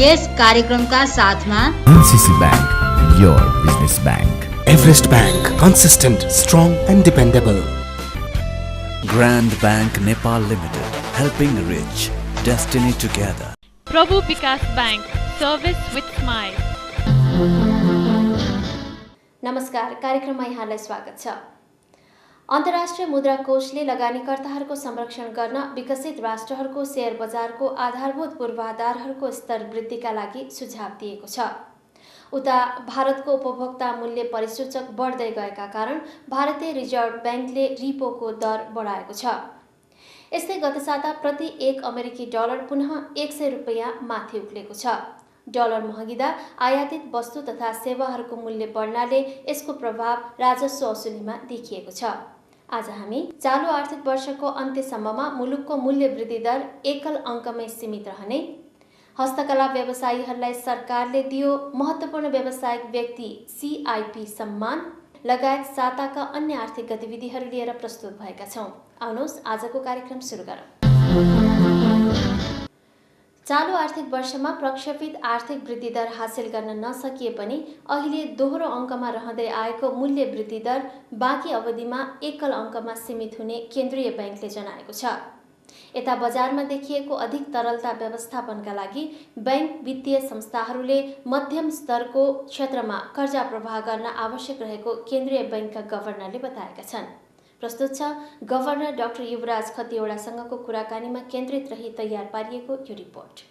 यस कार्यक्रमका साथमा NCC Bank, your business bank. Everest Bank, consistent, strong and dependable. Grand Bank Nepal Limited, helping rich, destiny together. Prabhu Vikas Bank, service with smile. नमस्कार, कार्यक्रममा यहाँलाई स्वागत छ। अन्तर्राष्ट्रिय मुद्रा कोषले लगानीकर्ताहरूको संरक्षण गर्न विकसित राष्ट्रहरूको शेयर बजारको आधारभूत पूर्वाधारहरूको स्तर वृद्धिका लागि सुझाव दिएको छ। उता भारतको उपभोक्ता मूल्य परिसूचक बढ्दै गएका कारण भारतीय रिजर्भ ब्याङ्कले रिपोको दर बढाएको छ। यस्तै गत साता प्रति 1 अमेरिकी डलर पुनः 100 रुपैयाँ माथि उक्लेको छ। डलर महँगिँदा आयातित वस्तु तथा सेवाहरूको मूल्य बढ्नाले यसको प्रभाव राजस्व असुलीमा देखिएको छ। आज हामी चालू आर्थिक वर्षको अन्त्यसम्ममा मुलुकको मूल्य वृद्धि दर एकल अङ्कमै सीमित रहने, हस्तकला व्यवसायीहरूलाई सरकारले दियो महत्त्वपूर्ण व्यावसायिक व्यक्ति CIP सम्मान लगायत साताका अन्य आर्थिक गतिविधिहरू लिएर प्रस्तुत भएका छौँ। आउनुहोस् आजको कार्यक्रम सुरु गरौँ। चालू आर्थिक वर्षमा प्रक्षेपित आर्थिक वृद्धि दर हासिल गर्न नसकिए पनि अहिले दोहोरो अङ्कमा रहँदै आएको मूल्य वृद्धि दर बाँकी अवधिमा एकल अङ्कमा सीमित हुने केन्द्रीय ब्याङ्कले जनाएको छ। यता बजारमा देखिएको अधिक तरलता व्यवस्थापनका लागि ब्याङ्क वित्तीय संस्थाहरूले मध्यम स्तरको क्षेत्रमा कर्जा प्रवाह गर्न आवश्यक रहेको केन्द्रीय ब्याङ्कका गभर्नरले बताएका छन्। प्रस्तुत छ गभर्नर डाक्टर युवराज खतिवडासँगको कुराकानीमा केन्द्रित रही तयार पारिएको यो रिपोर्ट।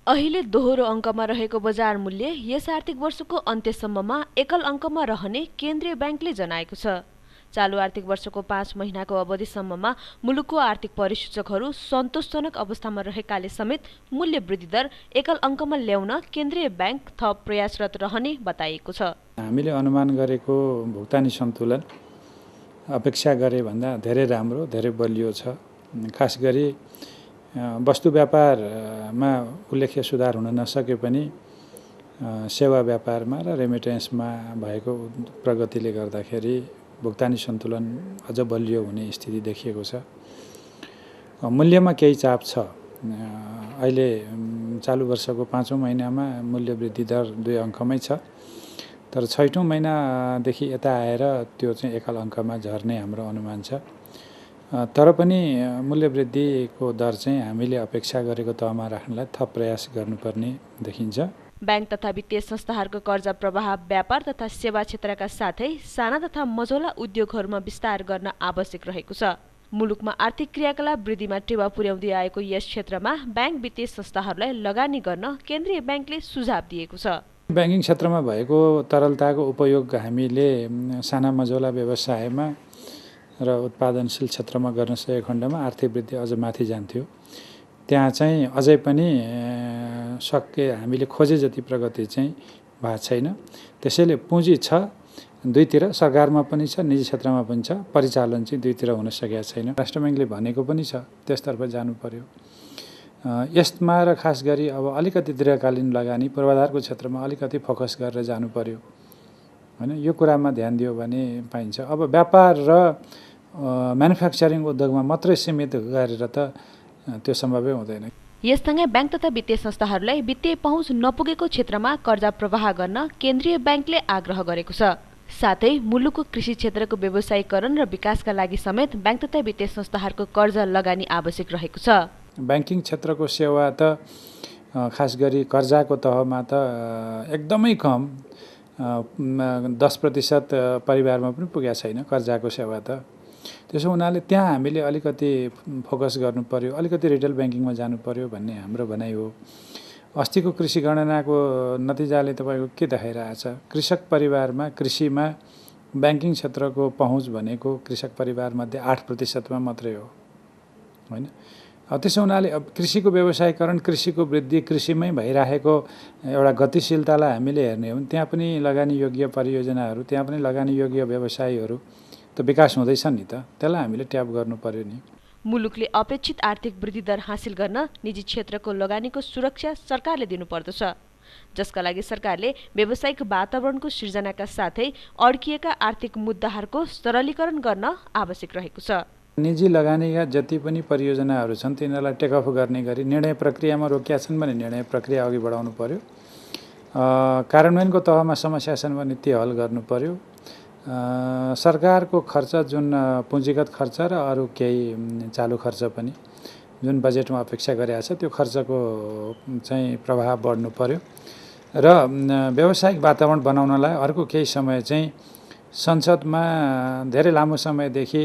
अहिले दोहोरो अङ्कमा रहेको बजार मूल्य यस आर्थिक वर्षको अन्त्यसम्ममा एकल अङ्कमा रहने केन्द्रीय ब्याङ्कले जनाएको छ। चालू आर्थिक वर्षको 5 महिनाको अवधिसम्ममा मुलुकको आर्थिक परिसूचकहरू सन्तोषजनक अवस्थामा रहेकाले समेत मूल्य वृद्धि दर एकल अङ्कमा ल्याउन केन्द्रीय ब्याङ्क थप प्रयासरत रहने बताइएको छ। हामीले अनुमान गरेको भुक्तानी सन्तुलन अपेक्षा गरे भन्दा धेरै राम्रो, धेरै बलियो छ। खास गरी वस्तु व्यापारमा उल्लेख्य सुधार हुन नसके पनि सेवा व्यापारमा र रेमिटेन्समा भएको प्रगतिले गर्दाखेरि भुक्तानी सन्तुलन अझ बलियो हुने स्थिति देखिएको छ। मूल्यमा केही चाप छ। अहिले चालु वर्षको 5औं महिनामा मूल्य वृद्धि दर 2 अङ्कमै छ, तर 6औं महिनादेखि यता आएर त्यो चाहिँ एकल अङ्कमा झर्ने हाम्रो अनुमान छ। तर पनि मूल्य वृद्धिको दर चाहिँ हामीले अपेक्षा गरेको तहमा राख्नलाई थप प्रयास गर्नुपर्ने देखिन्छ। ब्याङ्क तथा वित्तीय संस्थाहरूको कर्जा प्रवाह व्यापार तथा सेवा क्षेत्रका साथै साना तथा मझौला उद्योगहरूमा विस्तार गर्न आवश्यक रहेको छ। मुलुकमा आर्थिक क्रियाकलाप वृद्धिमा टेवा पुर्याउँदै आएको यस क्षेत्रमा ब्याङ्क वित्तीय संस्थाहरूलाई लगानी गर्न केन्द्रीय ब्याङ्कले सुझाव दिएको छ। ब्याङ्किङ क्षेत्रमा भएको तरलताको उपयोग हामीले साना मझौला व्यवसायमा र उत्पादनशील क्षेत्रमा गर्न सकेको खण्डमा आर्थिक वृद्धि अझ माथि जान्थ्यो। त्यहाँ चाहिँ अझै पनि हामीले खोजे जति प्रगति चाहिँ भएको छैन। त्यसैले पुँजी छ दुईतिर, सरकारमा पनि छ, निजी क्षेत्रमा पनि छ, परिचालन चाहिँ दुईतिर हुन सकेको छैन। राष्ट्र ब्याङ्कले भनेको पनि छ त्यसतर्फ जानु पर्यो। यसमा र खास गरी अब अलिकति दीर्घकालीन लगानी पूर्वाधारको क्षेत्रमा अलिकति फोकस गरेर जानु पर्यो हैन। यो कुरामा ध्यान दियो भने पाइन्छ। अब व्यापार र म्यानुफ्याक्चरिङ उद्योगमा मात्रै सीमित गरेर त त्यो सम्भवै हुँदैन। यससँगै ब्याङ्क तथा वित्तीय संस्थाहरूलाई वित्तीय पहुँच नपुगेको क्षेत्रमा कर्जा प्रवाह गर्न केन्द्रीय ब्याङ्कले आग्रह गरेको छ। साथै मुलुकको कृषि क्षेत्रको व्यवसायीकरण र विकासका लागि समेत ब्याङ्क तथा वित्तीय संस्थाहरूको कर्जा लगानी आवश्यक रहेको छ। ब्याङ्किङ क्षेत्रको सेवा त खास गरी कर्जाको तहमा त एकदमै कम, 10% परिवारमा पनि पुगेको छैन कर्जाको सेवा त। त्यसो हुनाले त्यहाँ हामीले अलिकति फोकस गर्नु पर्यो, अलिकति रिटेल ब्याङ्किङमा जानु पर्यो भन्ने हाम्रो भनाइ हो। अस्तिको कृषि गणनाको नतिजाले तपाईँको के देखाइरहेछ? कृषक परिवारमा कृषिमा ब्याङ्किङ क्षेत्रको पहुँच भनेको कृषक परिवारमध्ये 8% मात्रै हो हैन। त्यसो हुनाले अब कृषिको व्यवसायीकरण, कृषिको वृद्धि कृषिमै भइरहेको एउटा गतिशीलतालाई हामीले हेर्ने हो भने त्यहाँ पनि लगानी योग्य परियोजनाहरू, त्यहाँ पनि लगानी योग्य व्यवसायीहरू त विकास हुँदैछ नि त। त्यसलाई हामीले ट्याप गर्नु पर्यो नि। मुलुकले अपेक्षित आर्थिक वृद्धि दर हासिल गर्न निजी क्षेत्रको लगानीको सुरक्षा सरकारले दिनुपर्दछ, जसका लागि सरकारले व्यावसायिक वातावरणको सृजनाका साथै अड्किएका आर्थिक मुद्दाहरूको सरलीकरण गर्न आवश्यक रहेको छ। निजी लगानीका जति पनि परियोजनाहरू छन् तिनीहरूलाई टेकअफ गर्ने गरी निर्णय प्रक्रियामा रोकिया छन् भने निर्णय प्रक्रिया अघि बढाउनु पर्यो। कार्यान्वयनको तहमा समस्या छन् भने ती हल गर्नु पर्यो। सरकारको खर्च जुन पुँजीगत खर्च र अरू केही चालु खर्च पनि जुन बजेटमा अपेक्षा गरिएको छ त्यो खर्चको चाहिँ प्रभाव बढ्नु पर्यो र व्यावसायिक वातावरण बनाउनलाई अर्को केही समय चाहिँ संसदमा धेरै लामो समयदेखि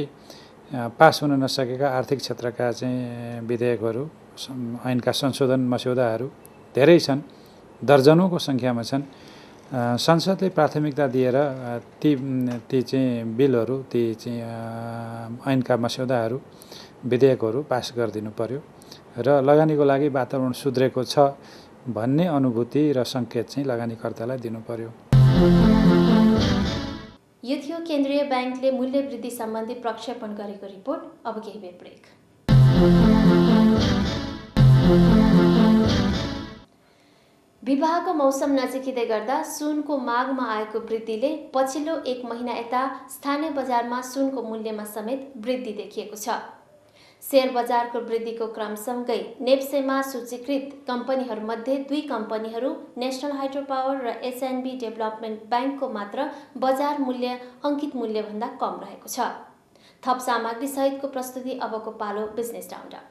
पास हुन नसकेका आर्थिक क्षेत्रका चाहिँ विधेयकहरू ऐनका संशोधन मस्यौदाहरू धेरै छन्, दर्जनौँको सङ्ख्यामा छन्। संसदले प्राथमिकता दिएर ती चाहिँ बिलहरू ती चाहिँ ऐनका मस्यौदाहरू विधेयकहरू पास गरिदिनु पर्यो र लगानीको लागि वातावरण सुध्रेको छ भन्ने अनुभूति र सङ्केत चाहिँ लगानीकर्तालाई दिनु पर्यो। यो थियो केन्द्रीय ब्याङ्कले मूल्य वृद्धि सम्बन्धी प्रक्षेपण गरेको रिपोर्ट। अब केही बेर ब्रेक। विवाहको मौसम नजिकिँदै गर्दा सुनको मागमा आएको वृद्धिले पछिल्लो 1 महिना यता स्थानीय बजारमा सुनको मूल्यमा समेत वृद्धि देखिएको छ। शेयर बजारको वृद्धिको क्रमसँगै नेप्सेमा सूचीकृत कम्पनीहरूमध्ये 2 कम्पनीहरू नेशनल हाइड्रो पावर र एसएनबी डेभलपमेन्ट ब्याङ्कको मात्र बजार मूल्य अङ्कित मूल्यभन्दा कम रहेको छ। थप सामग्री सहितको प्रस्तुति अबको पालो बिजनेस राउन्डअप।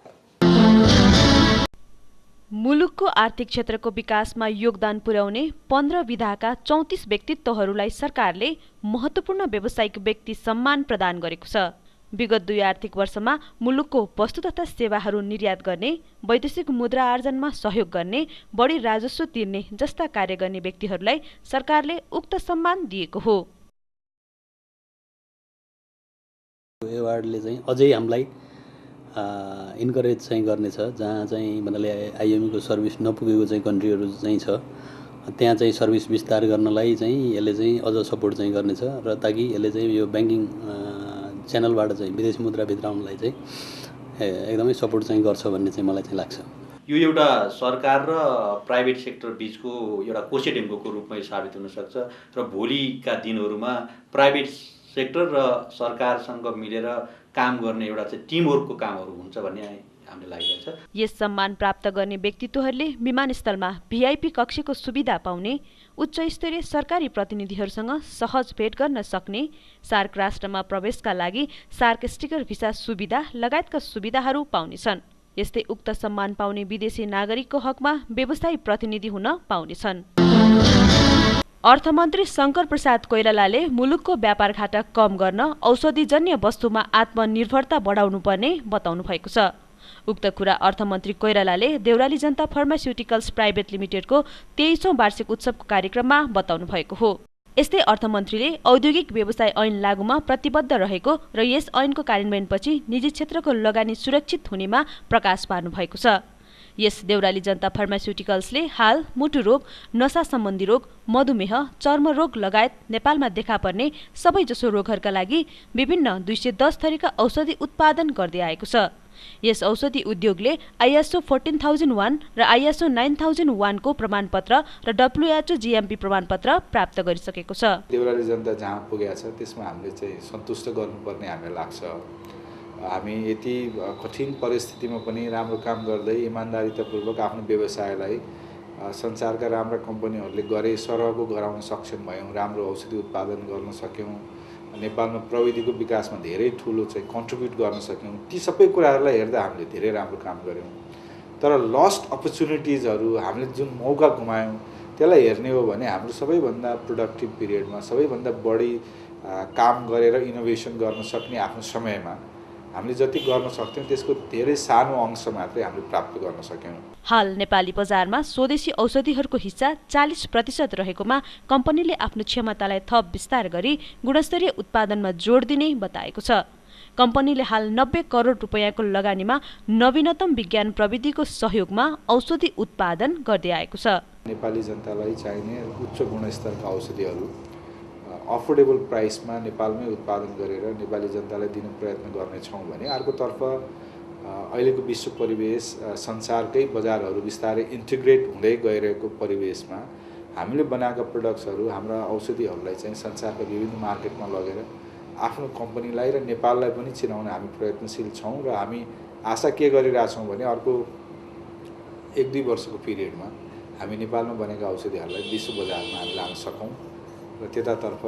मुलुकको आर्थिक क्षेत्रको विकासमा योगदान पुर्याउने 15 विधाका 34 व्यक्तित्वहरूलाई सरकारले महत्त्वपूर्ण व्यावसायिक व्यक्ति सम्मान प्रदान गरेको छ। विगत 2 आर्थिक वर्षमा मुलुकको वस्तु तथा सेवाहरू निर्यात गर्ने, वैदेशिक मुद्रा आर्जनमा सहयोग गर्ने, बढी राजस्व तिर्ने जस्ता कार्य गर्ने व्यक्तिहरूलाई सरकारले उक्त सम्मान दिएको हो। एवार्डले चाहिँ अझै हामीलाई इन्करेज चाहिँ गर्नेछ। जहाँ चाहिँ भन्नाले आइएमईको सर्भिस नपुगेको चाहिँ कन्ट्रीहरू चाहिँ छ त्यहाँ चाहिँ सर्भिस विस्तार गर्नलाई चाहिँ यसले चाहिँ अझ सपोर्ट चाहिँ गर्नेछ र ताकि यसले चाहिँ यो ब्याङ्किङ च्यानलबाट चाहिँ विदेशी मुद्रा भित्राउनलाई चाहिँ एकदमै सपोर्ट चाहिँ गर्छ भन्ने चाहिँ मलाई चाहिँ लाग्छ। यो एउटा सरकार र प्राइभेट सेक्टर बिचको एउटा कोसेडेङ्गोको रूपमै साबित हुन सक्छ र भोलिका दिनहरूमा प्राइभेट सेक्टर र सरकारसँग मिलेर काम गर्ने एउटा चाहिँ टिमवर्कको कामहरू हुन्छ भन्ने हामीले लागेको छ। यस सम्मान प्राप्त गर्ने व्यक्तित्वहरूले विमानस्थलमा भिआइपी कक्षको सुविधा पाउने, उच्च स्तरीय सरकारी प्रतिनिधिहरूसँग सहज भेट गर्न सक्ने, सार्क राष्ट्रमा प्रवेशका लागि सार्क स्टिकर भिसा सुविधा लगायतका सुविधाहरू पाउनेछन्। यस्तै उक्त सम्मान पाउने विदेशी नागरिकको हकमा व्यवसायी प्रतिनिधि हुन पाउनेछन्। अर्थमन्त्री शङ्कर प्रसाद कोइरालाले मुलुकको व्यापार घाटा कम गर्न औषधिजन्य वस्तुमा आत्मनिर्भरता बढाउनु पर्ने बताउनु भएको छ। उक्त कुरा अर्थमन्त्री कोइरालाले देउराली जनता फार्मास्युटिकल्स प्राइभेट लिमिटेडको 23औं वार्षिक उत्सवको कार्यक्रममा बताउनु भएको हो। यस्तै अर्थमन्त्रीले औद्योगिक व्यवसाय ऐन लागूमा प्रतिबद्ध रहेको र यस ऐनको कार्यान्वयनपछि निजी क्षेत्रको लगानी सुरक्षित हुनेमा प्रकाश पार्नु भएको छ। यस देउराली जनता फार्मास्युटिकल्सले हाल मुटु रोग, नशा सम्बन्धी रोग, मधुमेह, चर्मरोग लगायत नेपालमा देखा पर्ने सबैजसो रोगहरूका लागि विभिन्न 210 थरीका औषधि उत्पादन गर्दै आएको छ। यस औषधि उद्योगले आइएसओ 14001 र आइएसओ 9001 को प्रमाणपत्र र डब्ल्युएचओ जीएमपी प्रमाणपत्र प्राप्त गरिसकेको छ। देउराली जनता जहाँ पुगेको छ त्यसमा हामीले चाहिँ सन्तुष्ट गर्नुपर्ने हामीलाई लाग्छ। हामी यति कठिन परिस्थितिमा पनि राम्रो काम गर्दै इमान्दारितापूर्वक आफ्नो व्यवसायलाई संसारका राम्रा कम्पनीहरूले गरे सरहको गराउन सक्षम भयौँ, राम्रो औषधि उत्पादन गर्न सक्यौँ, नेपालमा प्रविधिको विकासमा धेरै ठुलो चाहिँ कन्ट्रिब्युट गर्न सक्यौँ। ती सबै कुराहरूलाई हेर्दा हामीले धेरै राम्रो काम गऱ्यौँ। तर लस्ट अपर्च्युनिटिजहरू हामीले जुन मौका गुमायौँ त्यसलाई हेर्ने हो भने हाम्रो सबैभन्दा प्रोडक्टिभ पिरियडमा सबैभन्दा बढी काम गरेर इनोभेसन गर्न सक्ने आफ्नो समयमा हामीले जति गर्न सक्थ्यौँ त्यसको धेरै सानो अंश मात्रै हामीले प्राप्त गर्न सक्यौँ। हाल नेपाली बजारमा स्वदेशी औषधिहरूको हिस्सा 40% रहेकोमा कम्पनीले आफ्नो क्षमतालाई थप विस्तार गरी गुणस्तरीय उत्पादनमा जोड दिने बताएको छ। कम्पनीले हाल 90 करोड रुपैयाँको लगानीमा नवीनतम विज्ञान प्रविधिको सहयोगमा औषधि उत्पादन गर्दै आएको छ। नेपाली जनतालाई चाहिने उच्च गुणस्तरका औषधिहरू अफोर्डेबल प्राइसमा नेपालमै उत्पादन गरेर नेपाली जनतालाई दिने प्रयत्न गर्नेछौँ भने अर्कोतर्फ अहिलेको विश्व परिवेश संसारकै बजारहरू बिस्तारै इन्टिग्रेट हुँदै गइरहेको परिवेशमा हामीले बनाएका प्रडक्ट्सहरू हाम्रा औषधिहरूलाई चाहिँ संसारका विभिन्न मार्केटमा लगेर आफ्नो कम्पनीलाई र नेपाललाई पनि चिनाउन हामी प्रयत्नशील छौँ र हामी आशा के गरिरहेछौँ भने अर्को 1-2 वर्षको पिरियडमा हामी नेपालमा बनेका औषधिहरूलाई विश्व बजारमा हामी लान सकौँ र त्यतातर्फ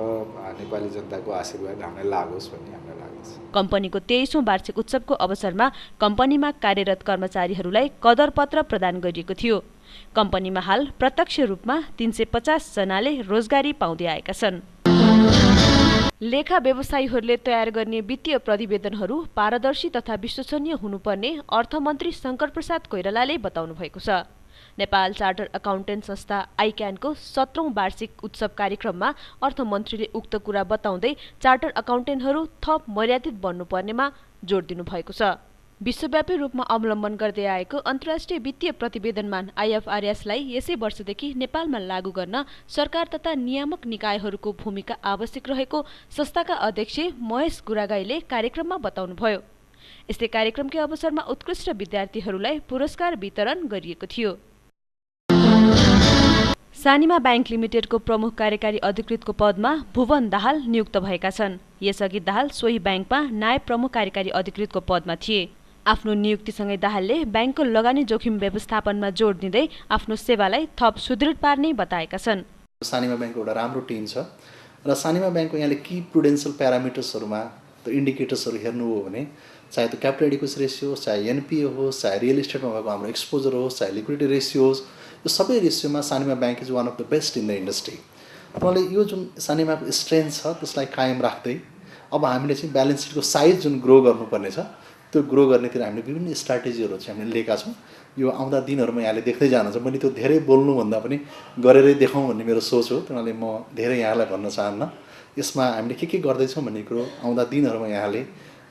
नेपाली जनताको आशीर्वाद हामीलाई लागोस् भन्ने हामीलाई लाग्छ। कम्पनीको 23औं वार्षिक उत्सवको अवसरमा कम्पनीमा कार्यरत कर्मचारीहरूलाई कदर पत्र प्रदान गरिएको थियो। कम्पनीमा हाल प्रत्यक्ष रूपमा 350 जनाले रोजगारी पाउँदै आएका छन्। लेखा व्यवसायीहरूले तयार गर्ने वित्तीय प्रतिवेदनहरू पारदर्शी तथा विश्वसनीय हुनुपर्ने अर्थमन्त्री शंकर प्रसाद कोइरालाले बताउनु भएको छ। नेपाल चार्टर अकाउन्टेन्ट संस्था आइक्यानको 17औं वार्षिक उत्सव कार्यक्रममा अर्थमन्त्रीले उक्त कुरा बताउँदै चार्टर अकाउन्टेन्टहरू थप मर्यादित बन्नुपर्नेमा जोड दिनु भएको छ। विश्वव्यापी रूपमा अवलम्बन गर्दै आएको अन्तर्राष्ट्रिय वित्तीय प्रतिवेदनमान IFRSलाई यसै वर्षदेखि नेपालमा लागू गर्न सरकार तथा नियामक निकायहरूको भूमिका आवश्यक रहेको संस्थाका अध्यक्ष महेश गुरागाईले कार्यक्रममा बताउनुभयो। यस्तै कार्यक्रमकै अवसरमा उत्कृष्ट विद्यार्थीहरूलाई पुरस्कार वितरण गरिएको थियो। सानिमा बैंक लिमिटेडको प्रमुख कार्यकारी अधिकृतको पदमा भुवन दाहाल नियुक्त भएका छन्। यसअघि दाहाल सोही बैंकमा नायब प्रमुख कार्यकारी अधिकृतको पदमा थिए। आफ्नो नियुक्तिसँगै दाहालले बैंकको लगानी जोखिम व्यवस्थापनमा जोड दिँदै आफ्नो सेवालाई थप सुदृढ पार्ने बताएका छन्। सानिमा बैंकको एउटा राम्रो टिम छ र सानिमा बैंकको यहाँले की प्रुडेन्शियल प्यारामिटर्सहरूमा त इन्डिकेटर्सहरू हेर्नु हो भने चाहे त्यो क्यापिटल एडिक्वेसी रेसियो होस्, चाहे एनपिए होस्, चाहे रियल इस्टेटमा भएको हाम्रो एक्सपोजर होस्, चाहे लिक्विडिटी रेसियो होस्, यो सबै रेसियोमा Sanima bank is one of the best in the industry. उहाँले यो जुन सानिमाको स्ट्रेन्थ छ त्यसलाई कायम राख्दै अब हामीले चाहिँ ब्यालेन्स सिटको साइज जुन ग्रो गर्नुपर्ने छ त्यो ग्रो गर्नेतिर हामीले विभिन्न स्ट्राटेजीहरू चाहिँ हामीले लिएका छौँ। यो आउँदा दिनहरूमा यहाँले देख्दै जानुहुन्छ। मैले त्यो धेरै बोल्नुभन्दा पनि गरेरै देखाउँ भन्ने मेरो सोच हो। त्यसैले म धेरै यहाँलाई भन्न चाहन्न। यसमा हामीले के गर्दैछौँ भन्ने कुरो आउँदा दिनहरूमा यहाँले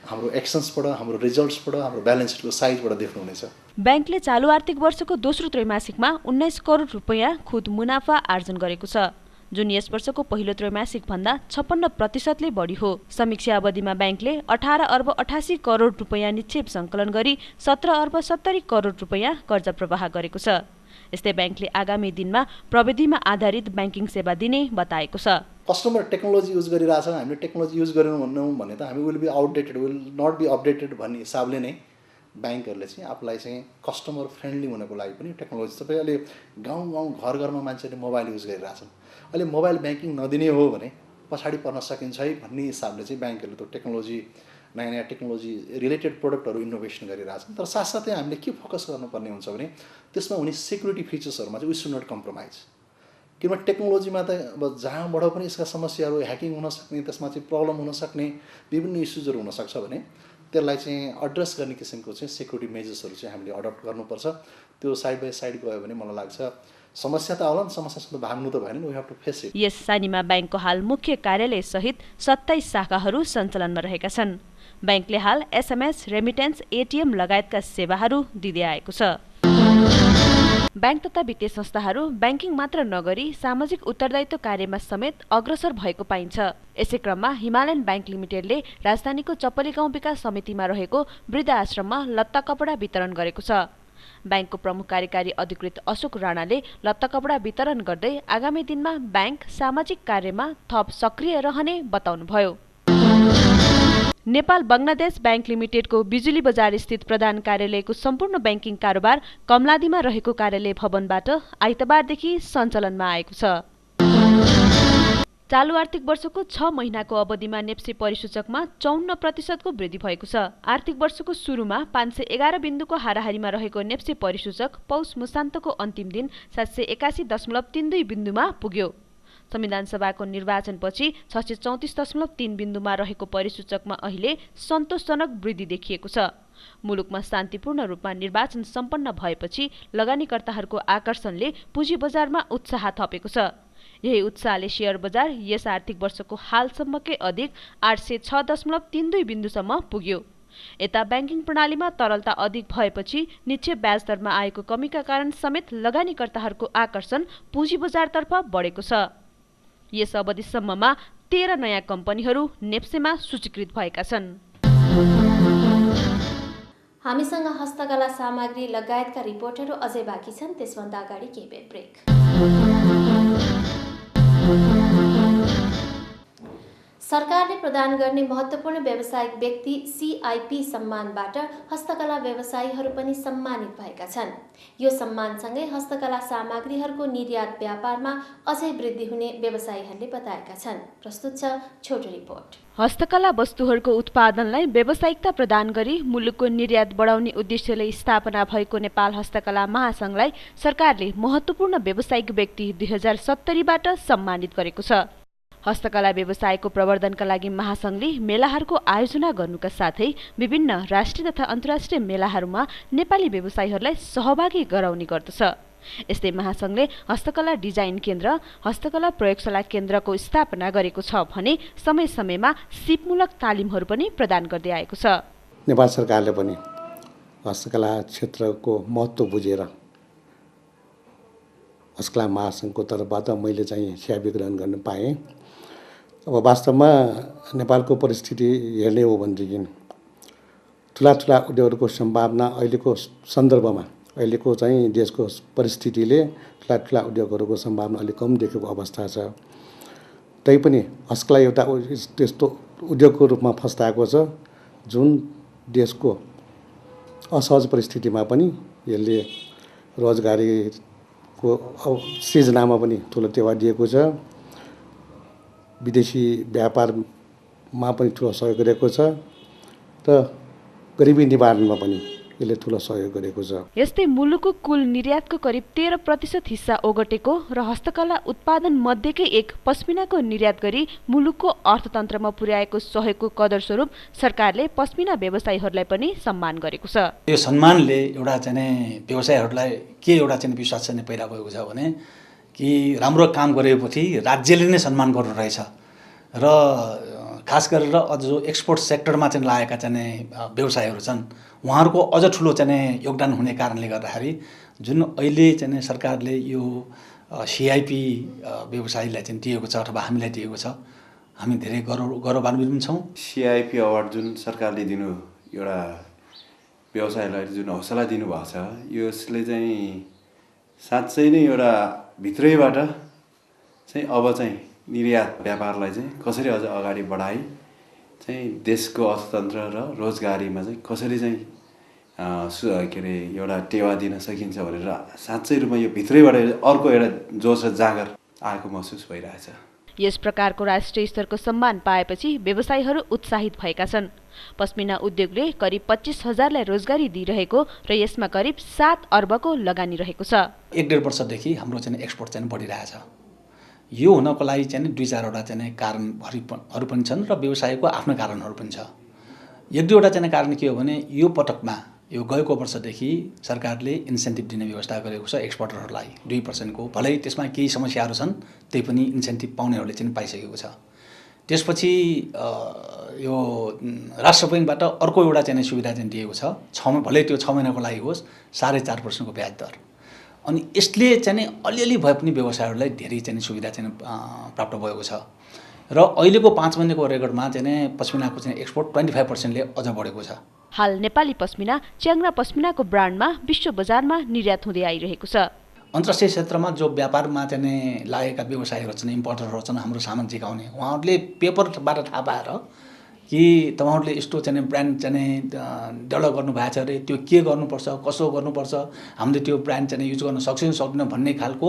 हाम्रो एक्सन्सबाट, हाम्रो रिजल्ट्सबाट, हाम्रो ब्यालेन्स सिटको साइजबाट देख्नुहुनेछ। बैंकले चालू आर्थिक वर्षको दोस्रो त्रैमासिकमा 19 करोड रुपैयाँ खुद मुनाफा आर्जन गरेको छ, जुन यस वर्षको पहिलो त्रैमासिक भन्दा 56% बढी हो। समीक्षा अवधिमा बैंकले 18 अर्ब 88 करोड रुपैयाँ निक्षेप सङ्कलन गरी 17 अर्ब 70 करोड रुपैयाँ कर्जा प्रवाह गरेको छ। यस्तै बैंकले आगामी दिनमा प्रविधिमा आधारित बैंकिङ सेवा दिने बताएको छ। कस्टमर टेक्नोलोजी युज गरिरहेछ, हामीले टेक्नोलोजी युज गरेनौँ भन्नु भने त हामी will be outdated, will not be updated भन्ने हिसाबले नै बैंकहरूले चाहिँ आफूलाई चाहिँ कस्टमर फ्रेन्डली हुनको लागि पनि टेक्नोलोजी सबै अहिले गाउँ घर घरमा मान्छेले मोबाइल युज गरिरहेछन्। अहिले मोबाइल ब्याङ्किङ नदिने हो भने पछाडि पर्न सकिन्छ है भन्ने हिसाबले चाहिँ ब्याङ्कहरूले त्यो टेक्नोलोजी नयाँ टेक्नोलोजी रिलेटेड प्रोडक्टहरू इनोभेसन गरिरहेछन्। तर साथसाथै हामीले के फोकस गर्नुपर्ने हुन्छ भने त्यसमा हुने सेक्युरिटी फिचर्सहरूमा चाहिँ वी सुड नट कम्प्रोमाइज। किनभने टेक्नोलोजीमा त अब जहाँबाट पनि यसका समस्याहरू ह्याकिङ हुनसक्ने, त्यसमा चाहिँ प्रब्लम हुनसक्ने विभिन्न इस्युजहरू हुनसक्छ भने त्यसलाई चाहिँ एड्रेस गर्ने किसिमको चाहिँ सेक्युरिटी मेजर्सहरू चाहिँ हामीले अडप्ट गर्नुपर्छ। त्यो साइड बाई साइड गयो भने मलाई लाग्छ समस्या त आउला नि, समस्यासँग भाग्नु त भएन, we have to face it. यस सानिमा बैंकको हाल मुख्य कार्यालय सहित 27 शाखाहरू सञ्चालनमा रहेका छन्। बैंकले हाल SMS, रेमिटेन्स, ATM लगायतका सेवाहरू दिँदै आएको छ। बैंक तथा वित्तीय संस्थाहरू बैंकिङ मात्र नगरी सामाजिक उत्तरदायित्व कार्यमा समेत अग्रसर भएको पाइन्छ। यसै क्रममा हिमालयन बैंक लिमिटेडले राजधानीको चपली गाउँ विकास समितिमा रहेको वृद्ध आश्रममा लत्ता कपडा वितरण गरेको छ। बैंकको प्रमुख कार्यकारी अधिकृत अशोक राणाले लत्ता कपडा वितरण गर्दै आगामी दिनमा बैंक सामाजिक कार्यमा थप सक्रिय रहने बताउनुभयो। नेपाल बंगलादेश बैंक लिमिटेडको बिजुली बजार स्थित प्रधान कार्यालयको सम्पूर्ण बैंकिङ कारोबार कमलादीमा रहेको कार्यालय भवनबाट आइतबारदेखि सञ्चालनमा आएको छ। चालू आर्थिक वर्षको 6 महिनाको अवधिमा नेप्से परिसूचकमा 54% को वृद्धि भएको छ। आर्थिक वर्षको सुरुमा 511 बिन्दुको हाराहारीमा रहेको नेप्से परिसूचक पौष मुसान्तको अन्तिम दिन 781.32 बिन्दुमा पुग्यो। संविधान सभाको निर्वाचनपछि 634.3 बिन्दुमा रहेको परिसूचकमा अहिले सन्तोषजनक वृद्धि देखिएको छ। मुलुकमा शान्तिपूर्ण रूपमा निर्वाचन सम्पन्न भएपछि लगानीकर्ताहरूको आकर्षणले पुँजी बजारमा उत्साह थपेको छ। यही उत्साहले शेयर बजार यस आर्थिक वर्षको हालसम्मकै अधिक 806.32 बिन्दुसम्म पुग्यो। यता बैंकिङ प्रणालीमा तरलता अधिक भएपछि निक्षेप ब्याज दरमा आएको कमीका कारण समेत लगानीकर्ताहरूको आकर्षण पुँजी बजारतर्फ बढेको छ। यस अवधिसम्ममा 13 नयाँ कम्पनीहरू नेप्सेमा सूचीकृत भएका छन्। हामीसँग हस्तकला सामग्री लगायतका रिपोर्टहरू अझै बाँकी छन्, त्यसभन्दा अगाडि केही बेर ब्रेक। सरकारले प्रदान गर्ने महत्त्वपूर्ण व्यावसायिक व्यक्ति CIP सम्मानबाट हस्तकला व्यवसायीहरू पनि सम्मानित भएका छन्। यो सम्मानसँगै हस्तकला सामग्रीहरूको निर्यात व्यापारमा अझै वृद्धि हुने व्यवसायीहरूले बताएका छन्। प्रस्तुत छ छोटो रिपोर्ट। हस्तकला वस्तुहरूको उत्पादनलाई व्यावसायिकता प्रदान गरी मुलुकको निर्यात बढाउने उद्देश्यले स्थापना भएको नेपाल हस्तकला महासंघलाई सरकारले महत्त्वपूर्ण व्यावसायिक व्यक्ति 2070बाट सम्मानित गरेको छ। हस्तकला व्यवसायको प्रवर्धनका लागि महासंघले मेलाहरूको आयोजना गर्नुका साथै विभिन्न राष्ट्रिय तथा अन्तर्राष्ट्रिय मेलाहरूमा नेपाली व्यवसायीहरूलाई सहभागी गराउने गर्दछ। यस्तै महासंघले हस्तकला डिजाइन केन्द्र, हस्तकला प्रयोगशाला केन्द्रको स्थापना गरेको छ भने समय समयमा सिपमूलक तालिमहरू पनि प्रदान गर्दै आएको छ। नेपाल सरकारले पनि हस्तकला क्षेत्रको महत्त्व बुझेर हस्तकला महासंघको तर्फबाट मैले चाहिँ सेवा ग्रहण गर्न पाएँ। अब वास्तवमा नेपालको परिस्थिति हेर्ने हो भनेदेखि ठुला उद्योगहरूको सम्भावना अहिलेको सन्दर्भमा, अहिलेको चाहिँ देशको परिस्थितिले ठुला उद्योगहरूको सम्भावना अलिक कम देखेको अवस्था छ। तैपनि हस्तकला एउटा त्यस्तो उद्योगको रूपमा फस्टाएको छ जुन देशको असहज परिस्थितिमा पनि यसले रोजगारीको सृजनामा पनि ठुलो टेवा दिएको छ। विदेशी व्यापारमा पनि ठुलो सहयोग गरेको छ र गरिबी निवारणमा पनि यसले ठुलो सहयोग गरेको छ। यस्तै मुलुकको कुल निर्यातको करिब 13% हिस्सा ओगटेको र हस्तकला उत्पादन मध्येकै एक पश्मिनाको निर्यात गरी मुलुकको अर्थतन्त्रमा पुर्याएको सहयोगको कदर स्वरूप सरकारले पश्मिना व्यवसायीहरूलाई पनि सम्मान गरेको छ। यो सम्मानले एउटा चाहिँ व्यवसायीहरूलाई के एउटा चाहिँ विश्वास चाहिँ पैदा भएको छ भने कि राम्रो काम गरेपछि राज्यले नै सम्मान गर्नु रहेछ र खास गरेर अझ जो एक्सपोर्ट सेक्टरमा चाहिँ लागेका चाहिँ व्यवसायीहरू छन् उहाँहरूको अझ ठुलो चाहिँ योगदान हुने कारणले गर्दाखेरि जुन अहिले चाहिँ सरकारले यो CIP व्यवसायीलाई चाहिँ दिएको छ अथवा हामीलाई दिएको छ, हामी धेरै गौरवान्वित छौँ। CIP अवार्ड जुन सरकारले दिनु एउटा व्यवसायलाई जुन हौसला दिनुभएको छ, यसले चाहिँ साँच्चै नै एउटा भित्रैबाट चाहिँ अब चाहिँ निर्यात व्यापारलाई चाहिँ कसरी अझ अगाडि बढाइ चाहिँ देशको अर्थतन्त्र र रोजगारीमा चाहिँ कसरी चाहिँ के अरे एउटा टेवा दिन सकिन्छ भनेर साँच्चै रूपमा यो भित्रैबाट अर्को एउटा जोस र जाँगर आएको महसुस भइरहेछ। यस प्रकारको राष्ट्रिय स्तरको सम्मान पाएपछि व्यवसायीहरू उत्साहित भएका छन्। पश्मिना उद्योगले करिब 25,000लाई रोजगारी दिइरहेको र यसमा करिब 7 अर्बको लगानी रहेको छ। 1-1.5 वर्षदेखि हाम्रो चाहिँ एक्सपोर्ट चाहिँ बढिरहेछ। यो हुनको लागि चाहिँ 2-4वटा चाहिँ कारणहरू पनि छन् र व्यवसायको आफ्नो कारणहरू पनि छ। 1-2वटा चाहिँ कारण के हो भने यो पटकमा यो गएको वर्षदेखि सरकारले इन्सेन्टिभ दिने व्यवस्था गरेको छ एक्सपोर्टरहरूलाई 2% को। भलै त्यसमा केही समस्याहरू छन् त्यही पनि इन्सेन्टिभ पाउनेहरूले चाहिँ पाइसकेको छ। त्यसपछि यो राष्ट्र बैङ्कबाट अर्को एउटा चाहिँ सुविधा चाहिँ दिएको छ, भलै त्यो 6 महिनाको लागि होस्, 4.5% को ब्याज दर। अनि यसले चाहिँ अलिअलि भए पनि व्यवसायहरूलाई धेरै चाहिँ सुविधा चाहिँ प्राप्त भएको छ र अहिलेको 5 महिनाको रेकर्डमा चाहिँ पश्मिनाको चाहिँ एक्सपोर्ट 25%ले अझ बढेको छ। हाल नेपाली पश्मिना च्याङ्ग्रा पश्मिनाको ब्रान्डमा विश्व बजारमा निर्यात हुँदै आइरहेको छ। अन्तर्राष्ट्रिय क्षेत्रमा जो व्यापारमा चाहिँ लागेका व्यवसायीहरू छन्, इम्पोर्टरहरू छन्, हाम्रो सामान झिकाउने, उहाँहरूले पेपरबाट थाहा पाएर कि तपाईँहरूले यस्तो चाहिँ ब्रान्ड चाहिँ डेभलप गर्नुभएको छ अरे, त्यो के गर्नुपर्छ, कसो गर्नुपर्छ, हामीले त्यो ब्रान्ड चाहिँ युज गर्न सक्छौँ सक्दैन भन्ने खालको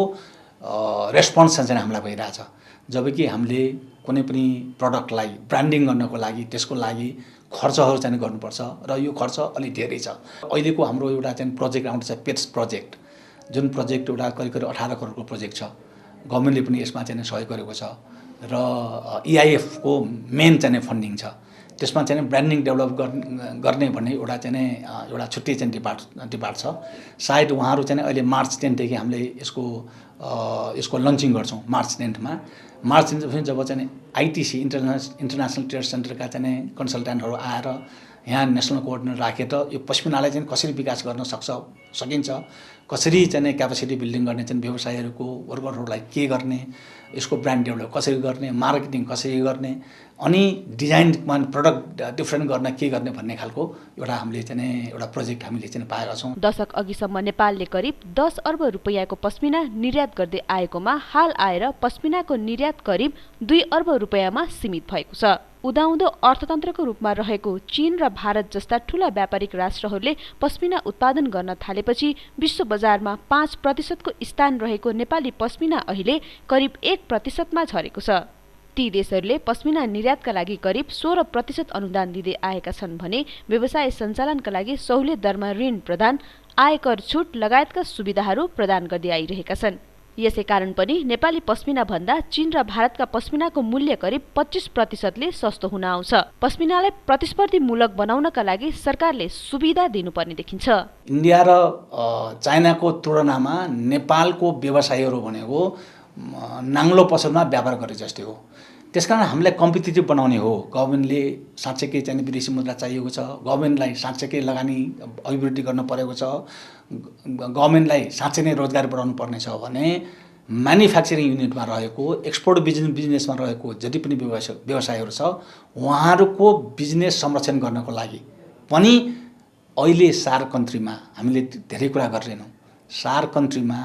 रेस्पोन्स चाहिँ हामीलाई भइरहेछ। जबकि हामीले कुनै पनि प्रडक्टलाई ब्रान्डिङ गर्नको लागि त्यसको लागि खर्चहरू चाहिँ गर्नुपर्छ र यो खर्च अलि धेरै छ। अहिलेको हाम्रो एउटा चाहिँ प्रोजेक्ट आउँछ पेट्स प्रोजेक्ट, जुन प्रोजेक्ट एउटा करिब 18 करोडको प्रोजेक्ट छ। गभर्मेन्टले पनि यसमा चाहिँ सहयोग गरेको छ र EIF को मेन चाहिँ फन्डिङ छ। त्यसमा चाहिँ ब्रान्डिङ डेभलप गर्ने भन्ने एउटा चाहिँ एउटा छुट्टै चाहिँ डिपार्ट छ। सायद उहाँहरू चाहिँ अहिले मार्च 10 देखि हामीले यसको लन्चिङ गर्छौँ। मार्च 10मा जब चाहिँ ITC इन्टरनेसनल ट्रेड सेन्टरका चाहिँ कन्सल्टेन्टहरू आएर यहाँ नेसनल कोअर्डिनेटर राखेर यो पश्मिनालाई चाहिँ कसरी विकास गर्न सकिन्छ कसरी चाहिँ क्यापेसिटी बिल्डिङ गर्ने चाहिँ व्यवसायहरूको वर्करहरूलाई के गर्ने, यसको ब्रान्ड डेभलप कसरी गर्ने, मार्केटिङ कसरी गर्ने, अनि डिजाइनमा प्रडक्ट डिफ्रेन्ट गर्न के गर्ने भन्ने खालको एउटा हामीले चाहिँ एउटा प्रोजेक्ट हामीले चाहिँ पाएका छौँ। दशक अघिसम्म नेपालले करिब 10 अर्ब रुपैयाँको पस्मिना निर्यात गर्दै आएकोमा हाल आएर पस्मिनाको निर्यात करिब 2 अर्ब रुपैयाँमा सीमित भएको छ। उदाउँदो अर्थतन्त्रको रूपमा रहेको चीन र भारत जस्ता ठूला व्यापारिक राष्ट्रहरूले पस्मिना उत्पादन गर्न थालेपछि विश्व बजारमा 5% को स्थान रहेको नेपाली पस्मिना अहिले करिब 1% मा झरेको छ। ती देशहरूले पस्मिना निर्यातका लागि करिब 16% अनुदान दिँदै आएका छन् भने व्यवसाय सञ्चालनका लागि सहुलियत दरमा ऋण प्रदान, आयकर छुट लगायतका सुविधाहरू प्रदान गर्दै आइरहेका छन्। यसै कारण पनि नेपाली पस्मिना भन्दा चीन र भारतका पस्मिनाको मूल्य करिब 25% ले सस्तो हुन आउँछ। पस्मिनालाई प्रतिस्पर्धीमूलक बनाउनका लागि सरकारले सुविधा दिनुपर्ने देखिन्छ। इन्डिया र चाइनाको तुलनामा नेपालको व्यवसायीहरू भनेको नाङ्लो पसलमा व्यापार गरे जस्तै हो। त्यसकारण हामीलाई कम्पिटिटिभ बनाउने हो। गभर्मेन्टले साँच्चैकै चाहिँ विदेशी मुद्रा चाहिएको छ, गभर्मेन्टलाई साँच्चैकै लगानी अभिवृद्धि गर्न परेको छ, गभर्मेन्टलाई साँच्चै नै रोजगार बढाउनु पर्ने छ भने म्यानुफ्याक्चरिङ युनिटमा रहेको, एक्सपोर्ट बिजनेसमा रहेको जति पनि व्यवसायहरू छ उहाँहरूको बिजनेस संरक्षण गर्नको लागि पनि अहिले सार कन्ट्रीमा हामीले धेरै कुरा गरिरहेनौँ। सार कन्ट्रीमा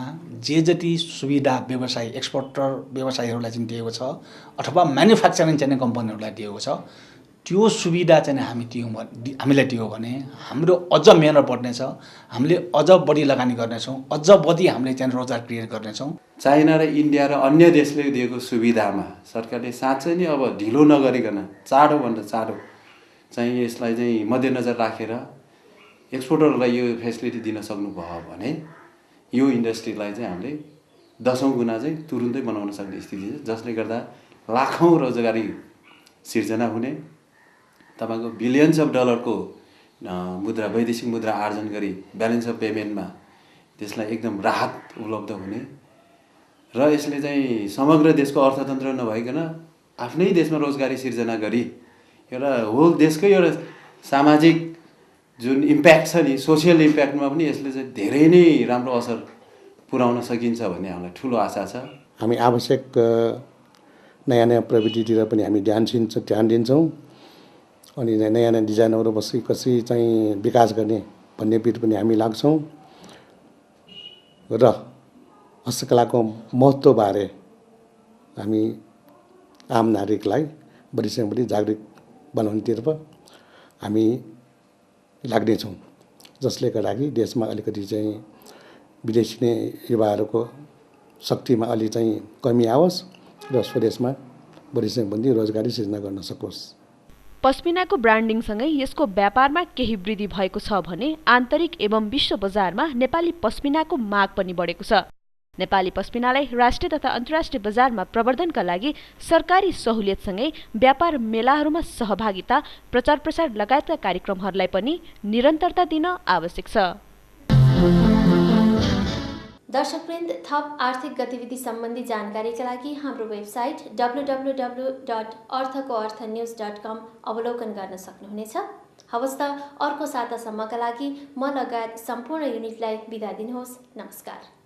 जे जति सुविधा व्यवसाय एक्सपोर्टर व्यवसायीहरूलाई चाहिँ दिएको छ अथवा म्यानुफ्याक्चरिङ चाहिँ कम्पनीहरूलाई दिएको छ, त्यो सुविधा चाहिँ हामीलाई दियो भने हाम्रो अझ मेहनत बढ्नेछ, हामीले अझ बढी लगानी गर्नेछौँ, अझ बढी हामीले चाहिँ रोजगार क्रिएट गर्नेछौँ। चाइना र इन्डिया र अन्य देशले दिएको सुविधामा सरकारले साँच्चै नै अब ढिलो नगरिकन चाँडोभन्दा चाँडो चाहिँ यसलाई चाहिँ मध्यनजर राखेर एक्सपोर्टरहरूलाई यो फेसिलिटी दिन सक्नुभयो भने यो इन्डस्ट्रीलाई चाहिँ हामीले 10औं गुणा चाहिँ तुरुन्तै बनाउन सक्ने स्थिति छ, जसले गर्दा लाखौँ रोजगारी सिर्जना हुने, तपाईँको बिलियन्स अफ डलरको मुद्रा वैदेशिक मुद्रा आर्जन गरी ब्यालेन्स अफ पेमेन्टमा त्यसलाई एकदम राहत उपलब्ध हुने र यसले चाहिँ समग्र देशको अर्थतन्त्र नभइकन आफ्नै देशमा रोजगारी सिर्जना गरी एउटा होल देशकै एउटा सामाजिक जुन इम्प्याक्ट छ नि, सोसियल इम्प्याक्टमा पनि यसले चाहिँ धेरै नै राम्रो असर पुर्याउन सकिन्छ भन्ने हामीलाई ठुलो आशा छ। हामी आवश्यक नयाँ नयाँ प्रविधितिर पनि हामी ध्यान दिन्छौँ अनि नयाँ नयाँ डिजाइनहरू कसरी चाहिँ विकास गर्ने भन्नेतिर पनि हामी लाग्छौँ र हस्तकलाको महत्त्वबारे हामी आम नागरिकलाई बढीसँग बढी जागरुक बनाउनेतर्फ हामी लाग्नेछौँ, जसले गर्दाखेरि देशमा अलिकति चाहिँ विदेशी नै युवाहरूको शक्तिमा अलि चाहिँ कमी आओस् र स्वदेशमा बढीसँग बढी रोजगारी सिर्जना गर्न सकोस्। पस्मिनाको ब्रान्डिङसँगै यसको व्यापारमा केही वृद्धि भएको छ भने आन्तरिक एवं विश्व बजारमा नेपाली पस्मिनाको माग पनि बढेको छ। नेपाली पस्मिनालाई राष्ट्रिय तथा अन्तर्राष्ट्रिय बजारमा प्रवर्धनका लागि सरकारी सहुलियतसँगै व्यापार मेलाहरूमा सहभागिता, प्रचार प्रसार लगायतका कार्यक्रमहरूलाई पनि निरन्तरता दिन आवश्यक छ। दर्शकवृन्द, थप आर्थिक गतिविधि सम्बन्धी जानकारीका लागि हाम्रो वेबसाइट www.arthakoarthanews.com अवलोकन गर्न सक्नुहुनेछ। हवस् त अर्को सातासम्मका लागि म लगायत सम्पूर्ण युनिटलाई बिदा दिनुहोस्। नमस्कार।